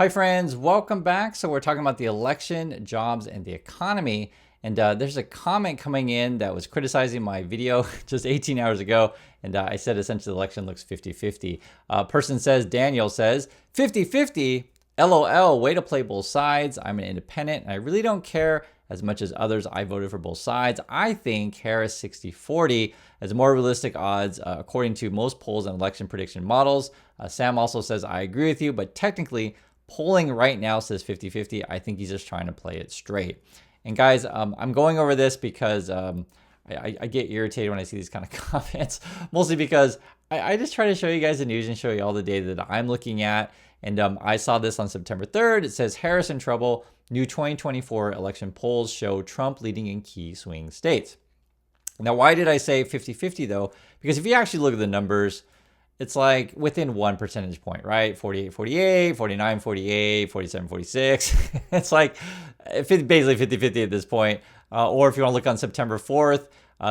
Hi, friends. Welcome back. So we're talking about the election, jobs, and the economy. And there's a comment coming in that was criticizing my video just 18 hours ago. And I said essentially the election looks 50-50. Person says, Daniel says, 50-50? LOL, way to play both sides. I'm an independent and I really don't care as much as others. I voted for both sides. I think Harris 60-40 has more realistic odds according to most polls and election prediction models. Sam also says, I agree with you, but technically, polling right now says 50-50. I think he's just trying to play it straight. And guys, I'm going over this because I get irritated when I see these kind of comments, mostly because I just try to show you guys the news and show you all the data that I'm looking at. And I saw this on September 3rd. It says Harris in trouble. New 2024 election polls show Trump leading in key swing states. Now, why did I say 50-50 though? Because if you actually look at the numbers, it's like within 1 percentage point, right? 48-48, 49-48, 47-46. It's like basically 50-50 at this point. Or if you want to look on September 4th,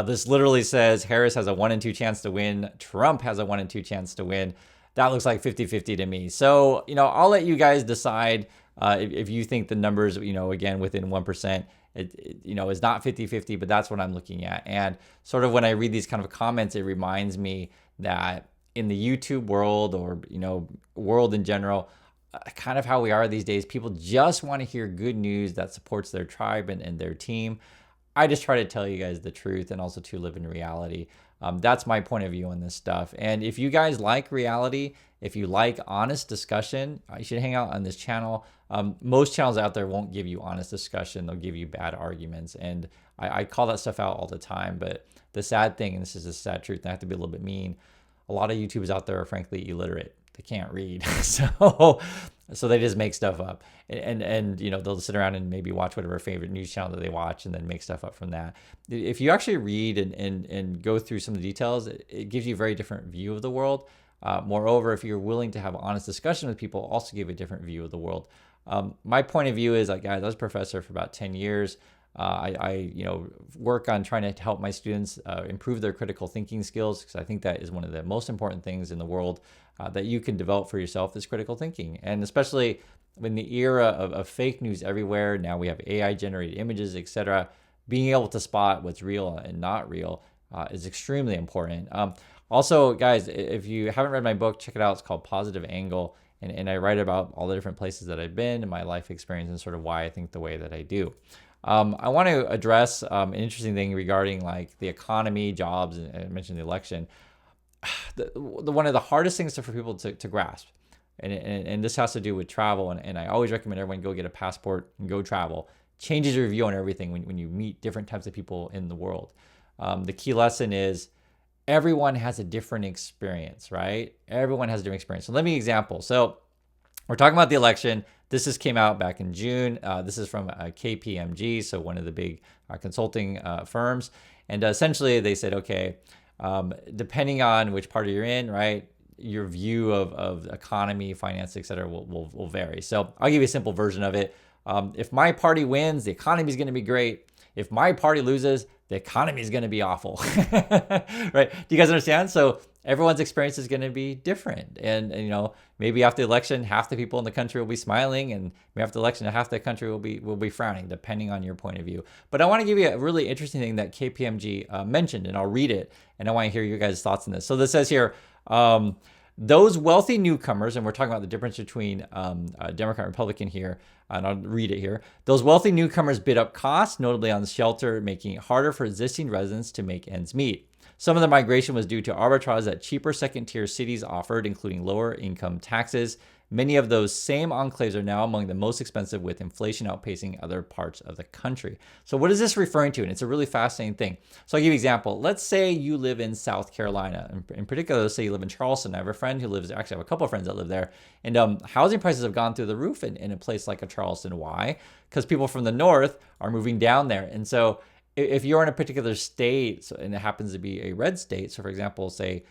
this literally says Harris has a 1 in 2 chance to win. Trump has a 1 in 2 chance to win. That looks like 50-50 to me. So, I'll let you guys decide if you think the numbers, again, within 1%, is not 50-50, but that's what I'm looking at. And sort of when I read these kind of comments, it reminds me that in the YouTube world or, world in general, kind of how we are these days, people just want to hear good news that supports their tribe and their team. I just try to tell you guys the truth and also to live in reality. That's my point of view on this stuff. And if you guys like reality, if you like honest discussion, you should hang out on this channel. Most channels out there won't give you honest discussion. They'll give you bad arguments. And I call that stuff out all the time. But the sad thing, and this is the sad truth, and I have to be a little bit mean, a lot of YouTubers out there are frankly illiterate. They can't read. So they just make stuff up. And they'll sit around and maybe watch whatever favorite news channel that they watch and then make stuff up from that. If you actually read and go through some of the details, it gives you a very different view of the world. Moreover, if you're willing to have honest discussion with people, also give a different view of the world. My point of view is like, guys, I was a professor for about 10 years. I work on trying to help my students improve their critical thinking skills, because I think that is one of the most important things in the world that you can develop for yourself is critical thinking. And especially in the era of fake news everywhere, now we have AI generated images, etc. Being able to spot what's real and not real is extremely important. Also, guys, if you haven't read my book, check it out. It's called Positive Angle. And I write about all the different places that I've been and my life experience and sort of why I think the way that I do. I want to address an interesting thing regarding like the economy, jobs, and I mentioned the election. One of the hardest things for people to grasp, and this has to do with travel, and I always recommend everyone go get a passport and go travel. Changes your view on everything when you meet different types of people in the world. The key lesson is everyone has a different experience, right? Everyone has a different experience. So let me example. So we're talking about the election. This just came out back in June. This is from KPMG, so one of the big consulting firms. And essentially they said, okay, depending on which party you're in, right, your view of economy, finance, et cetera, will vary. So I'll give you a simple version of it. If my party wins, the economy is going to be great. If my party loses, the economy is going to be awful, right? Do you guys understand? So everyone's experience is going to be different. And maybe after the election, half the people in the country will be smiling, and maybe after the election, half the country will be frowning, depending on your point of view. But I want to give you a really interesting thing that KPMG mentioned, and I'll read it, and I want to hear your guys' thoughts on this. So this says here, those wealthy newcomers, and we're talking about the difference between Democrat and Republican here, and I'll read it here. Those wealthy newcomers bid up costs, notably on shelter, making it harder for existing residents to make ends meet. Some of the migration was due to arbitrage that cheaper second-tier cities offered, including lower income taxes. Many of those same enclaves are now among the most expensive, with inflation outpacing other parts of the country. So what is this referring to? And it's a really fascinating thing. So I'll give you an example. Let's say you live in South Carolina. In particular, let's say you live in Charleston. I have a friend who lives there. Actually, I have a couple of friends that live there. And housing prices have gone through the roof in a place like a Charleston. Why? Because people from the north are moving down there. And so if you're in a particular state, and it happens to be a red state, so for example, say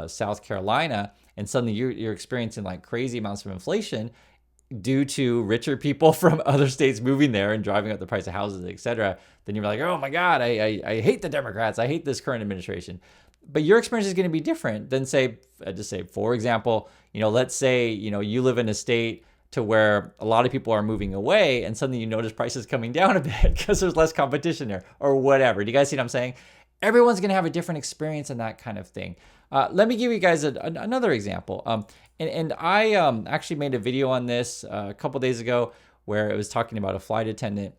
South Carolina, and suddenly you're experiencing like crazy amounts of inflation due to richer people from other states moving there and driving up the price of houses, et cetera, then you're like, oh my God, I hate the Democrats. I hate this current administration. But your experience is going to be different than say, for example, let's say, you live in a state to where a lot of people are moving away and suddenly you notice prices coming down a bit because there's less competition there or whatever. Do you guys see what I'm saying? Everyone's going to have a different experience in that kind of thing. Let me give you guys another example. And I actually made a video on this a couple days ago where it was talking about a flight attendant,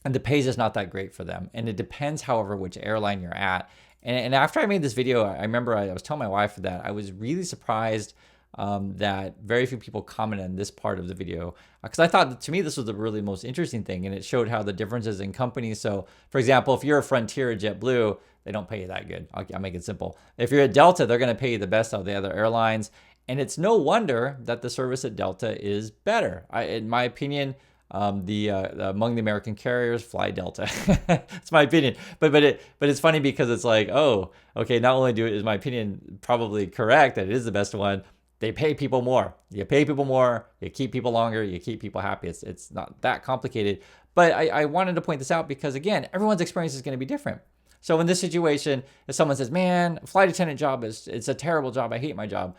and the pay is just not that great for them. And it depends, however, which airline you're at. And after I made this video, I remember I was telling my wife that I was really surprised that very few people commented on this part of the video, because I thought, to me, this was the really most interesting thing, and it showed how the differences in companies. So, for example, if you're a Frontier or JetBlue, they don't pay you that good. I'll make it simple. If you're at Delta, they're going to pay you the best out of the other airlines, and it's no wonder that the service at Delta is better. In my opinion, among the American carriers, fly Delta. It's my opinion, but it's funny because it's like, oh, okay, not only is my opinion probably correct that it is the best one, they pay people more. You pay people more, you keep people longer, you keep people happy. It's not that complicated. But I wanted to point this out because, again, everyone's experience is going to be different. So in this situation, if someone says, man, flight attendant job it's a terrible job, I hate my job.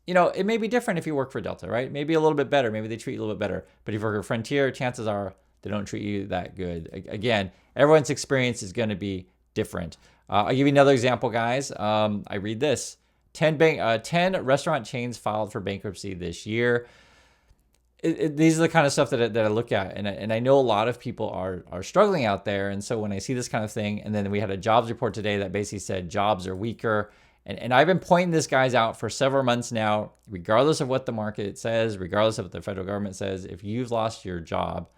It may be different if you work for Delta, right? Maybe a little bit better. Maybe they treat you a little bit better. But if you work for Frontier, chances are they don't treat you that good. Again, everyone's experience is going to be different. I'll give you another example, guys. I read this. 10 restaurant chains filed for bankruptcy this year. These are the kind of stuff that I look at, and I know a lot of people are struggling out there. And so when I see this kind of thing, and then we had a jobs report today that basically said jobs are weaker, and I've been pointing this guys out for several months now, regardless of what the market says, regardless of what the federal government says. If you've lost your job,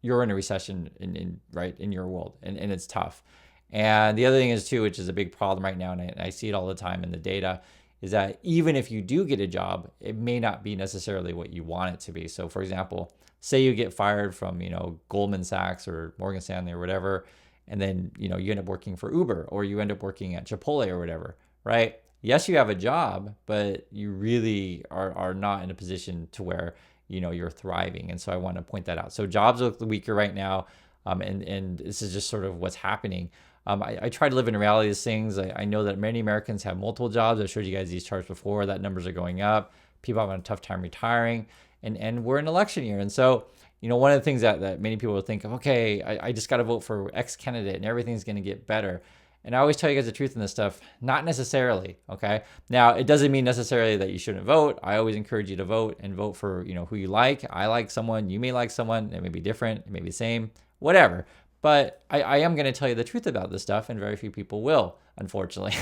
you're in a recession in your world, and it's tough. And the other thing is too, which is a big problem right now, and I see it all the time in the data, is that even if you do get a job, it may not be necessarily what you want it to be. So for example, say you get fired from, Goldman Sachs or Morgan Stanley or whatever, and then, you end up working for Uber, or you end up working at Chipotle or whatever, right? Yes, you have a job, but you really are not in a position to where, you're thriving. And so I want to point that out. So jobs look weaker right now. And this is just sort of what's happening. I try to live in reality of these things. I know that many Americans have multiple jobs. I showed you guys these charts before. That numbers are going up. People have a tough time retiring, and we're in election year. And so, one of the things that many people will think of, okay, I just got to vote for X candidate and everything's going to get better. And I always tell you guys the truth in this stuff, not necessarily, okay? Now, it doesn't mean necessarily that you shouldn't vote. I always encourage you to vote and vote for, who you like. I like someone, you may like someone, it may be different, it may be the same, whatever. But I am going to tell you the truth about this stuff, and very few people will, unfortunately.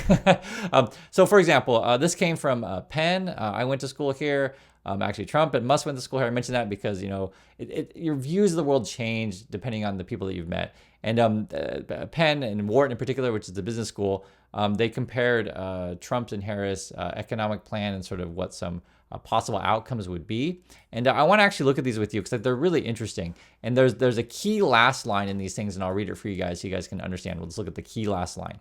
So, for example, this came from Penn. I went to school here. Actually, Trump and Musk went to school here. I mentioned that because, your views of the world change depending on the people that you've met. And Penn and Wharton in particular, which is the business school, they compared Trump's and Harris' economic plan and sort of what some possible outcomes would be. And I want to actually look at these with you because they're really interesting. And there's a key last line in these things, and I'll read it for you guys so you guys can understand. Let's look at the key last line.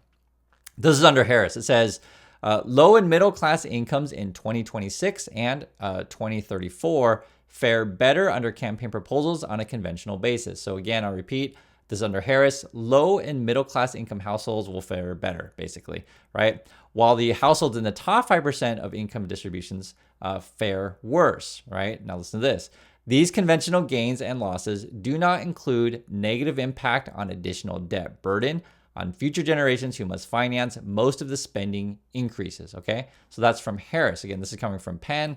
This is under Harris. It says, low and middle class incomes in 2026 and 2034 fare better under campaign proposals on a conventional basis. So again, I'll repeat, this is under Harris. Low and middle class income households will fare better, basically, right? While the households in the top 5% of income distributions fare worse, right? Now listen to this. These conventional gains and losses do not include negative impact on additional debt burden on future generations who must finance most of the spending increases, okay? So that's from Harris. Again, this is coming from Penn.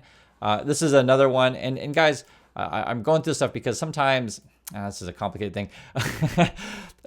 This is another one. And guys, I'm going through this stuff because sometimes, this is a complicated thing.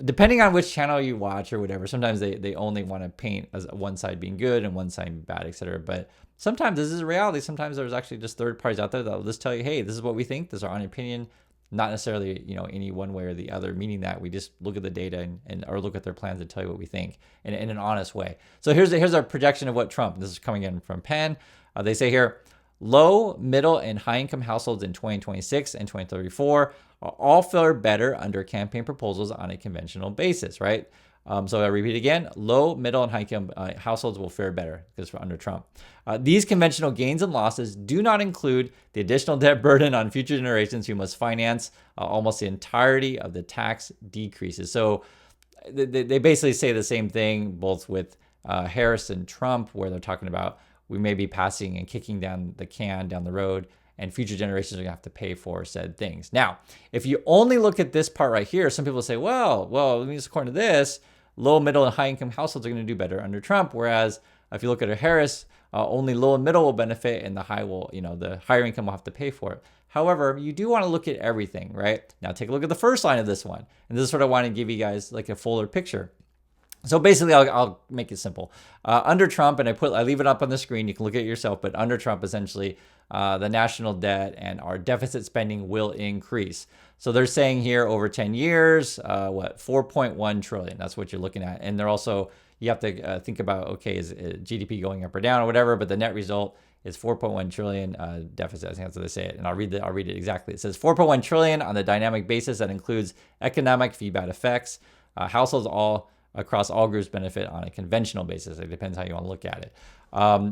Depending on which channel you watch or whatever, sometimes they only want to paint as one side being good and one side bad, etc. But sometimes this is a reality. Sometimes there's actually just third parties out there that will just tell you, hey, this is what we think. This is our own opinion. Not necessarily, any one way or the other, meaning that we just look at the data and or look at their plans and tell you what we think in an honest way. So here's our projection of what Trump, this is coming in from Penn. They say here, low, middle, and high income households in 2026 and 2034 all fare better under campaign proposals on a conventional basis, right? So I repeat again, low, middle, and high income households will fare better because we're under Trump. These conventional gains and losses do not include the additional debt burden on future generations who must finance almost the entirety of the tax decreases. So they basically say the same thing, both with Harris and Trump, where they're talking about we may be passing and kicking down the can down the road, and future generations are gonna have to pay for said things. Now, if you only look at this part right here, some people say, well, according to this, low, middle, and high income households are gonna do better under Trump, whereas if you look at Harris, only low and middle will benefit, and the high will, the higher income will have to pay for it. However, you do want to look at everything, right? Now take a look at the first line of this one. And this is sort of want to give you guys like a fuller picture. So basically, I'll make it simple. Under Trump, and I leave it up on the screen, you can look at it yourself, but under Trump, essentially, the national debt and our deficit spending will increase. So they're saying here over 10 years, 4.1 trillion. That's what you're looking at. And they're also, you have to think about, okay, is GDP going up or down or whatever, but the net result is 4.1 trillion deficit. I think that's how they say it. And I'll read it exactly. It says 4.1 trillion on the dynamic basis that includes economic feedback effects. Households across all groups benefit on a conventional basis. It depends how you want to look at it.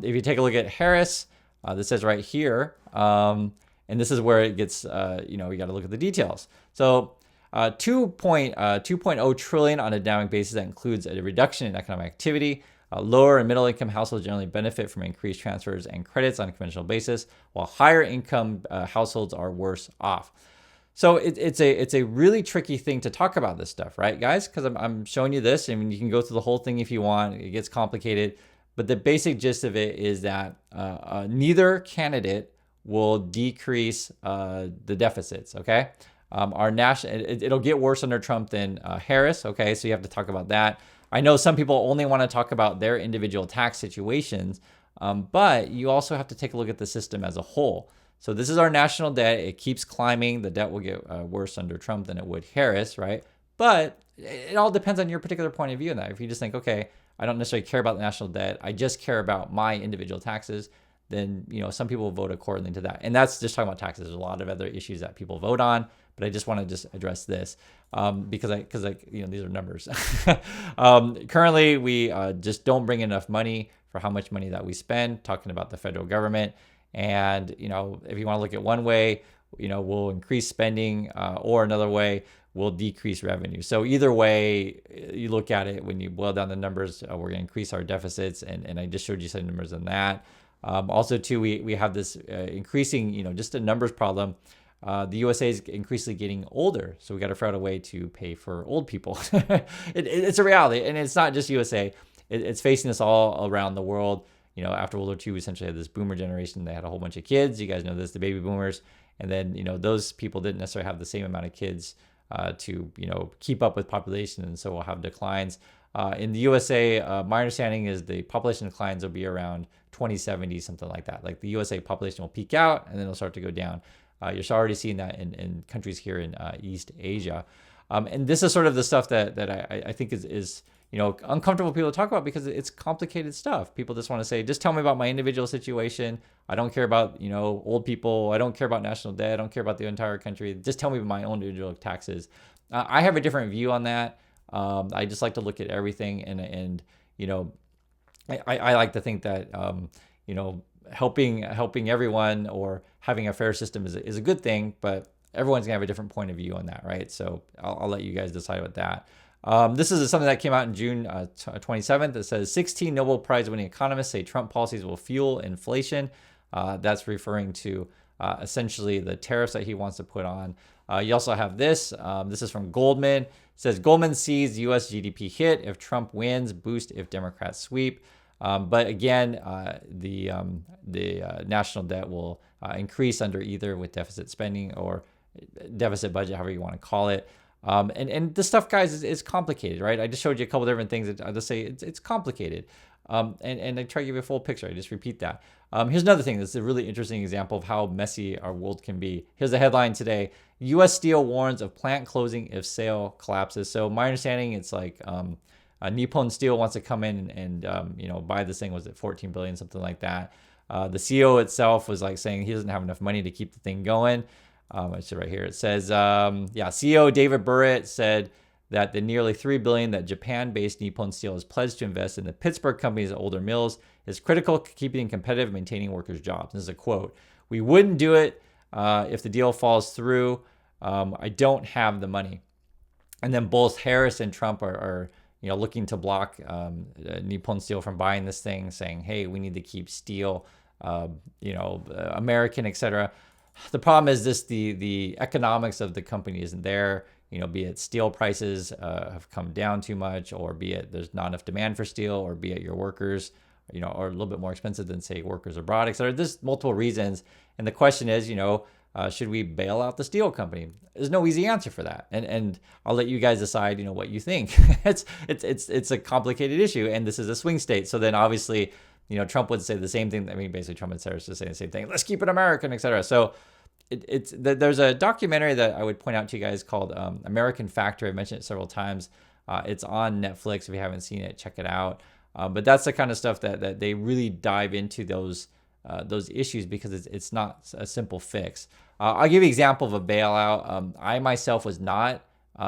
If you take a look at Harris, this says right here, and this is where it gets, you got to look at the details. So 2.0 trillion on a dynamic basis that includes a reduction in economic activity. Lower and middle income households generally benefit from increased transfers and credits on a conventional basis, while higher income households are worse off. So it's a really tricky thing to talk about this stuff, right, guys? Because I'm showing you this. I mean, you can go through the whole thing if you want. It gets complicated. But the basic gist of it is that neither candidate will decrease the deficits, okay? It'll get worse under Trump than Harris, okay? So you have to talk about that. I know some people only want to talk about their individual tax situations, but you also have to take a look at the system as a whole. So this is our national debt. It keeps climbing. The debt will get worse under Trump than it would Harris, right? But it all depends on your particular point of view in that. If you just think, okay, I don't necessarily care about the national debt, I just care about my individual taxes, then some people will vote accordingly to that. And that's just talking about taxes. There's a lot of other issues that people vote on, but I just want to just address this because these are numbers. Currently, we just don't bring enough money for how much money that we spend, talking about the federal government. And, if you want to look at one way, we'll increase spending or another way, we'll decrease revenue. So either way you look at it, when you boil down the numbers, we're going to increase our deficits. And I just showed you some numbers on that. Also, too, we have this increasing, just a numbers problem. The USA is increasingly getting older, so we got to figure out a way to pay for old people. It's a reality, and it's not just USA. It's facing us all around the world. After World War II, we essentially had this boomer generation. They had a whole bunch of kids. You guys know this, the baby boomers. And then, those people didn't necessarily have the same amount of kids to, keep up with population, and so we'll have declines. In the USA, my understanding is the population declines will be around 2070, something like that. Like the USA population will peak out, and then it'll start to go down. You're already seeing that in countries here in East Asia. And this is sort of the stuff that I think is uncomfortable for people to talk about because it's complicated stuff. People just want to say, just tell me about my individual situation. I don't care about, old people. I don't care about national debt. I don't care about the entire country. Just tell me about my own individual taxes. I have a different view on that. I just like to look at everything and I like to think that, helping everyone or having a fair system is a good thing, but everyone's gonna have a different point of view on that, right? So I'll let you guys decide with that. This is something that came out in June 27th. It says 16 Nobel Prize winning economists say Trump policies will fuel inflation. That's referring to essentially the tariffs that he wants to put on. You also have this. This is from Goldman. It says Goldman sees U.S. GDP hit if Trump wins, boost if Democrats sweep. But again, the national debt will increase under either with deficit spending or deficit budget, however you want to call it. And this stuff, guys, is complicated, right? I just showed you a couple different things that I just say it's complicated. And I try to give you a full picture. I just repeat that. Here's another thing that's a really interesting example of how messy our world can be. Here's the headline today. U.S. Steel warns of plant closing if sale collapses. So my understanding, it's like Nippon Steel wants to come in and buy this thing. Was it 14 billion, something like that? The CEO itself was like saying he doesn't have enough money to keep the thing going. I see right here. It says, CEO David Burritt said that the nearly $3 billion that Japan-based Nippon Steel has pledged to invest in the Pittsburgh company's older mills is critical to keeping competitive and maintaining workers' jobs. This is a quote. "We wouldn't do it if the deal falls through. I don't have the money." And then both Harris and Trump are looking to block Nippon Steel from buying this thing, saying, hey, we need to keep steel, American, etc. The problem is this: the economics of the company isn't there. Be it steel prices have come down too much, or be it there's not enough demand for steel, or be it your workers, are a little bit more expensive than say workers abroad, et cetera. There's multiple reasons, and the question is, should we bail out the steel company? There's no easy answer for that, and I'll let you guys decide, what you think. it's a complicated issue, and this is a swing state. So then obviously, Trump would say the same thing. I mean, basically, Trump and Sarah say the same thing. Let's keep it American, et cetera. So there's a documentary that I would point out to you guys called American Factor. I mentioned it several times. It's on Netflix. If you haven't seen it, check it out. But that's the kind of stuff that they really dive into those issues, because it's not a simple fix. I'll give you an example of a bailout. I myself was not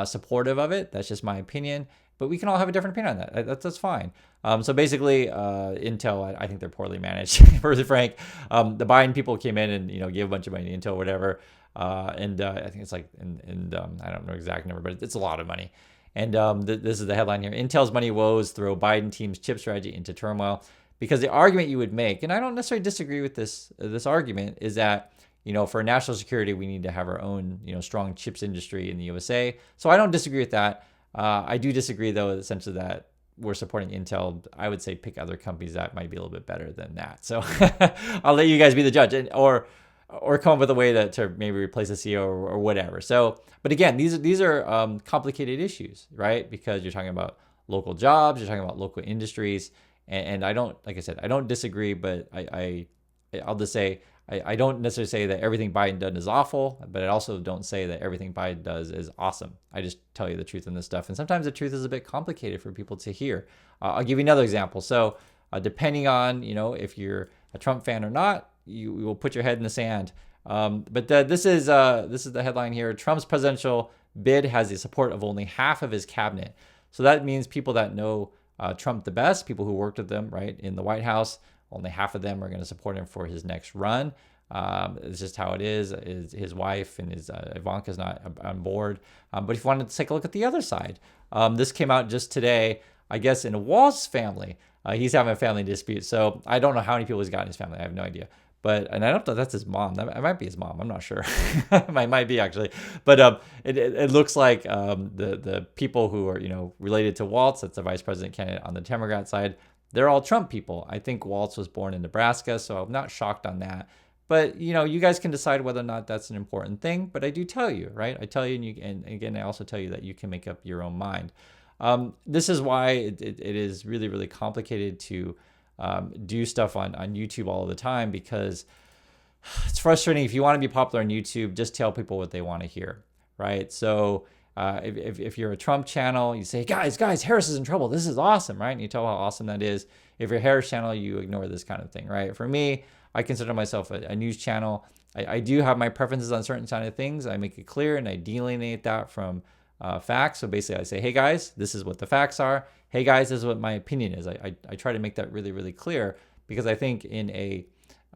supportive of it. That's just my opinion. But we can all have a different opinion on that. That's fine. So basically, Intel, I think they're poorly managed, for the frank. The Biden people came in and gave a bunch of money to Intel, whatever. And I think it's like, I don't know exact number, but it's a lot of money. And this is the headline here: Intel's money woes throw Biden team's chip strategy into turmoil. Because the argument you would make, and I don't necessarily disagree with this argument, is that for national security we need to have our own strong chips industry in the USA. So I don't disagree with that. I do disagree, though, essentially that we're supporting Intel. I would say pick other companies that might be a little bit better than that. So I'll let you guys be the judge, or come up with a way to maybe replace the CEO or whatever. So, but again, these are complicated issues, right? Because you're talking about local jobs, you're talking about local industries, and I don't, like I said, I don't disagree, but I'll just say I don't necessarily say that everything Biden does is awful, but I also don't say that everything Biden does is awesome. I just tell you the truth in this stuff. And sometimes the truth is a bit complicated for people to hear. I'll give you another example. So depending on, if you're a Trump fan or not, you will put your head in the sand. But this is the headline here: Trump's presidential bid has the support of only half of his cabinet. So that means people that know Trump the best, people who worked with them, right, in the White House, only half of them are going to support him for his next run. It's just how it is. His wife and his Ivanka's not on board. But if you wanted to take a look at the other side, this came out just today, I guess, in Walt's family. He's having a family dispute. So I don't know how many people he's got in his family. I have no idea. And I don't know if that's his mom. It might be his mom. I'm not sure. It might be, actually. But it looks like the people who are related to Waltz, that's the vice president candidate on the Democrat side, they're all Trump people. I think Waltz was born in Nebraska, so I'm not shocked on that. But you guys can decide whether or not that's an important thing. But I do tell you, right? I tell you, and again, I also tell you that you can make up your own mind. This is why it is really, really complicated to do stuff on YouTube all the time, because it's frustrating. If you want to be popular on YouTube, just tell people what they want to hear, right? So if you're a Trump channel, you say, guys, Harris is in trouble. This is awesome, right? And you tell how awesome that is. If you're a Harris channel, you ignore this kind of thing, right? For me, I consider myself a news channel. I do have my preferences on certain kind of things. I make it clear and I delineate that from facts. So basically I say, hey guys, this is what the facts are. Hey guys, this is what my opinion is. I try to make that really, really clear, because I think in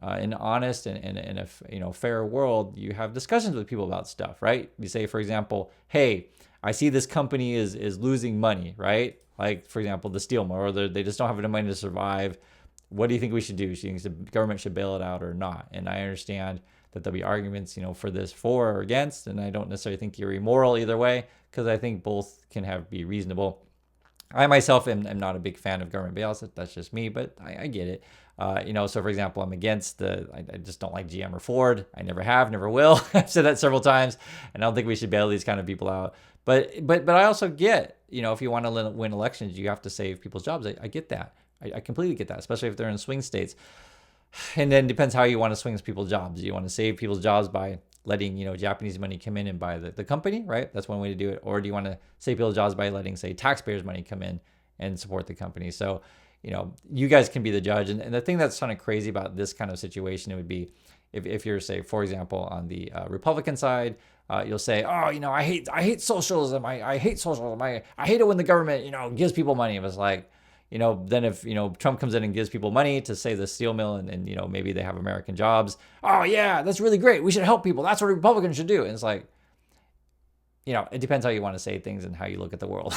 an honest and in a fair world, you have discussions with people about stuff, right? You say, for example, hey, I see this company is losing money, right? Like, for example, the steel mill, or they just don't have enough money to survive. What do you think we should do? Do you think the government should bail it out or not? And I understand that there'll be arguments, for this, for or against, and I don't necessarily think you're immoral either way, because I think both can be reasonable. I myself am not a big fan of government bailouts. That's just me, but I get it. So for example, I'm against I just don't like GM or Ford. I never have, never will. I've said that several times, and I don't think we should bail these kind of people out. But I also get, if you want to win elections, you have to save people's jobs. I get that. I completely get that, especially if they're in swing states. And then depends how you want to swing people's jobs. You want to save people's jobs by letting Japanese money come in and buy the company, right? That's one way to do it. Or do you want to save people's jobs by letting, say, taxpayers' money come in and support the company? So you guys can be the judge. And the thing that's kind of crazy about this kind of situation, it would be if you're, say, for example, on the Republican side, you'll say, oh, I hate socialism. I hate socialism. I hate it when the government, gives people money. It was like, then if, Trump comes in and gives people money to say the steel mill and maybe they have American jobs. Oh yeah, that's really great. We should help people. That's what Republicans should do. And it's like, it depends how you want to say things and how you look at the world.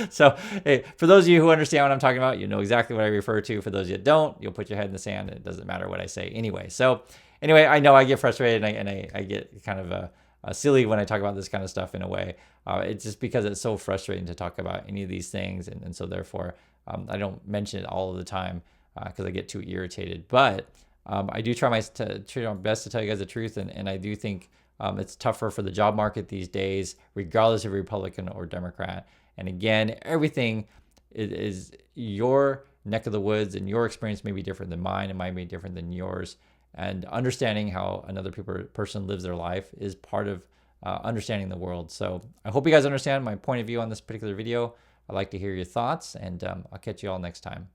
So hey, for those of you who understand what I'm talking about, you know exactly what I refer to. For those of you that don't, you'll put your head in the sand and it doesn't matter what I say anyway. So Anyway, I know I get frustrated and I get kind of silly when I talk about this kind of stuff in a way. It's just because it's so frustrating to talk about any of these things. And so therefore, I don't mention it all of the time because I get too irritated. But I do try my best to tell you guys the truth. And I do think it's tougher for the job market these days, regardless of Republican or Democrat. And again, everything is your neck of the woods, and your experience may be different than mine. It might be different than yours. And understanding how another person lives their life is part of understanding the world. So I hope you guys understand my point of view on this particular video. I'd like to hear your thoughts, and I'll catch you all next time.